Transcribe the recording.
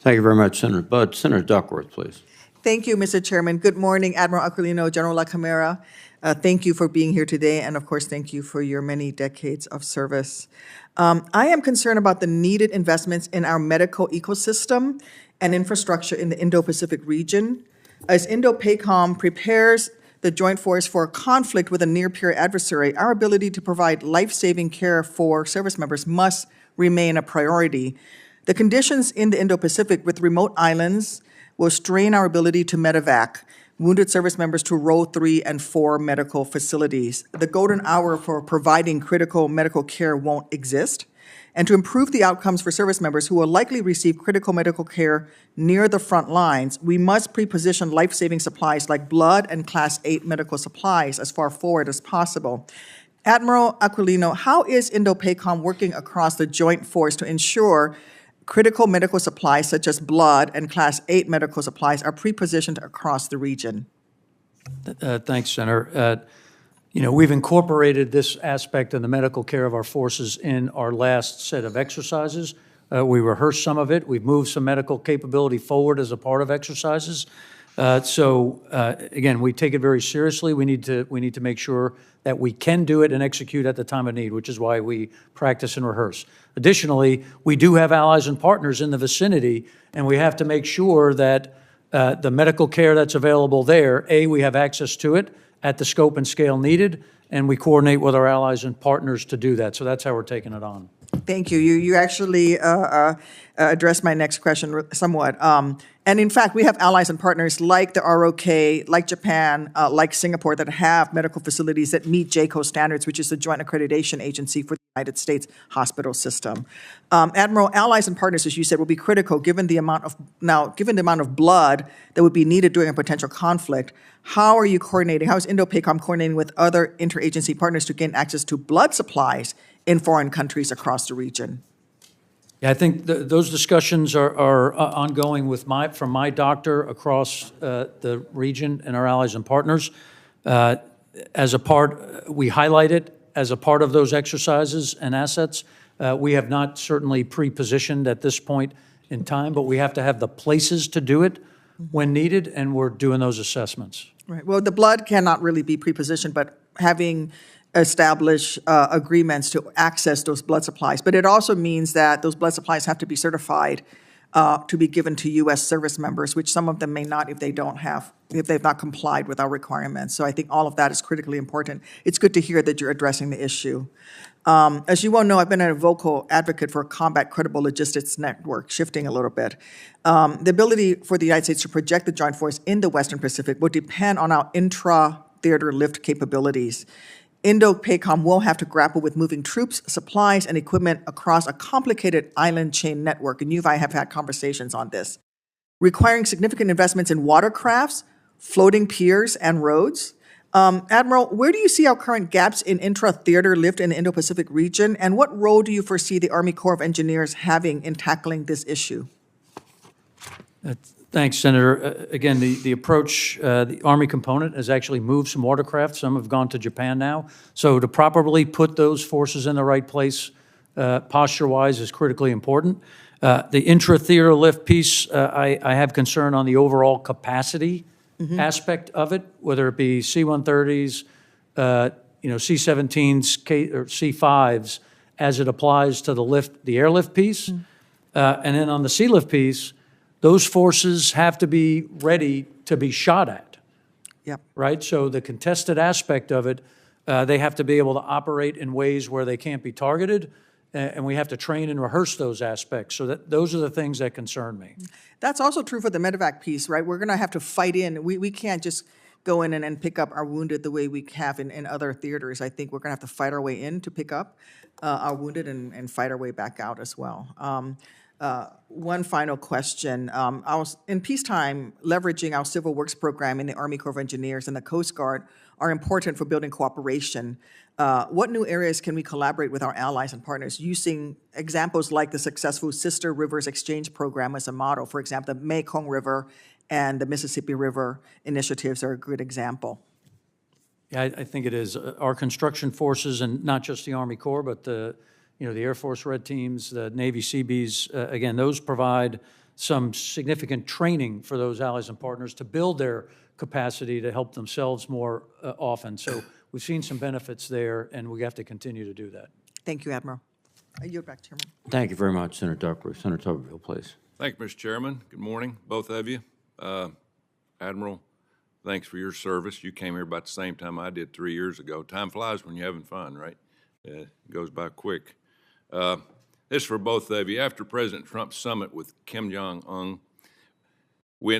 Thank you very much, Senator Budd. Senator Duckworth, please. Thank you, Mr. Chairman. Good morning, Admiral Aquilino, General La Camara. Thank you for being here today, and of course, thank you for your many decades of service. I am concerned about the needed investments in our medical ecosystem and infrastructure in the Indo-Pacific region. As indopacom prepares the Joint Force for a conflict with a near-peer adversary, our ability to provide life-saving care for service members must remain a priority. The conditions in the Indo-Pacific with remote islands will strain our ability to medevac wounded service members to Row 3 and 4 medical facilities. The golden hour for providing critical medical care won't exist. And to improve the outcomes for service members who will likely receive critical medical care near the front lines, we must pre-position life-saving supplies like blood and Class 8 medical supplies as far forward as possible. Admiral Aquilino, how is Indo-PACOM working across the Joint Force to ensure critical medical supplies such as blood and Class 8 medical supplies are pre-positioned across the region? Thanks, Senator. We've incorporated this aspect of the medical care of our forces in our last set of exercises. We rehearsed some of it. We've moved some medical capability forward as a part of exercises. Again, we take it very seriously. We need to make sure that we can do it and execute at the time of need, which is why we practice and rehearse. Additionally, we do have allies and partners in the vicinity, and we have to make sure that the medical care that's available there, we have access to it at the scope and scale needed, and we coordinate with our allies and partners to do that. So that's how we're taking it on. Thank you. You actually addressed my next question somewhat. And in fact, we have allies and partners like the ROK, like Japan, like Singapore, that have medical facilities that meet JCAHO standards, which is the Joint Accreditation Agency for the United States hospital system. Admiral, allies and partners, as you said, will be critical given the amount of blood that would be needed during a potential conflict. How are you coordinating? How is Indo-PACOM coordinating with other interagency partners to gain access to blood supplies in foreign countries across the region? Yeah, I think those discussions are ongoing from my doctor across the region and our allies and partners. As a part, we highlight it as a part of those exercises and assets. We have not certainly pre-positioned at this point in time, but we have to have the places to do it when needed, and we're doing those assessments. Right. Well, the blood cannot really be pre-positioned, but having establish agreements to access those blood supplies. But it also means that those blood supplies have to be certified to be given to U.S. service members, which some of them may not if they've not complied with our requirements. So I think all of that is critically important. It's good to hear that you're addressing the issue. As you well know, I've been a vocal advocate for a combat credible logistics network, shifting a little bit. The ability for the United States to project the Joint Force in the Western Pacific will depend on our intra-theater lift capabilities. Indo-PACOM will have to grapple with moving troops, supplies, and equipment across a complicated island chain network, and you and I have had conversations on this, requiring significant investments in watercrafts, floating piers, and roads. Admiral, where do you see our current gaps in intra-theater lift in the Indo-Pacific region, and what role do you foresee the Army Corps of Engineers having in tackling this issue? Thanks, Senator. Again, the approach, the Army component has actually moved some watercraft. Some have gone to Japan now. So to properly put those forces in the right place posture-wise is critically important. The intra-theater lift piece, I have concern on the overall capacity aspect of it, whether it be C-130s, C-17s, or C-5s, as it applies to the airlift piece. And then on the sea lift piece, those forces have to be ready to be shot at, right? So the contested aspect of it, they have to be able to operate in ways where they can't be targeted, and we have to train and rehearse those aspects. So those are the things that concern me. That's also true for the medevac piece, right? We're going to have to fight in. We can't just go in and pick up our wounded the way we have in other theaters. I think we're going to have to fight our way in to pick up our wounded and fight our way back out as well. One final question. In peacetime, leveraging our civil works program in the Army Corps of Engineers and the Coast Guard are important for building cooperation. What new areas can we collaborate with our allies and partners using examples like the successful Sister Rivers Exchange Program as a model? For example, the Mekong River and the Mississippi River initiatives are a good example. Yeah, I think it is. Our construction forces, and not just the Army Corps, but the the Air Force Red Teams, the Navy Seabees, again, those provide some significant training for those allies and partners to build their capacity to help themselves more often. So we've seen some benefits there, and we have to continue to do that. Thank you, Admiral. I yield back, Chairman. Thank you very much, Senator Duckworth. Senator Tuberville, please. Thank you, Mr. Chairman. Good morning, both of you. Admiral, thanks for your service. You came here about the same time I did 3 years ago. Time flies when you're having fun, right? It goes by quick. This is for both of you. After President Trump's summit with Kim Jong-un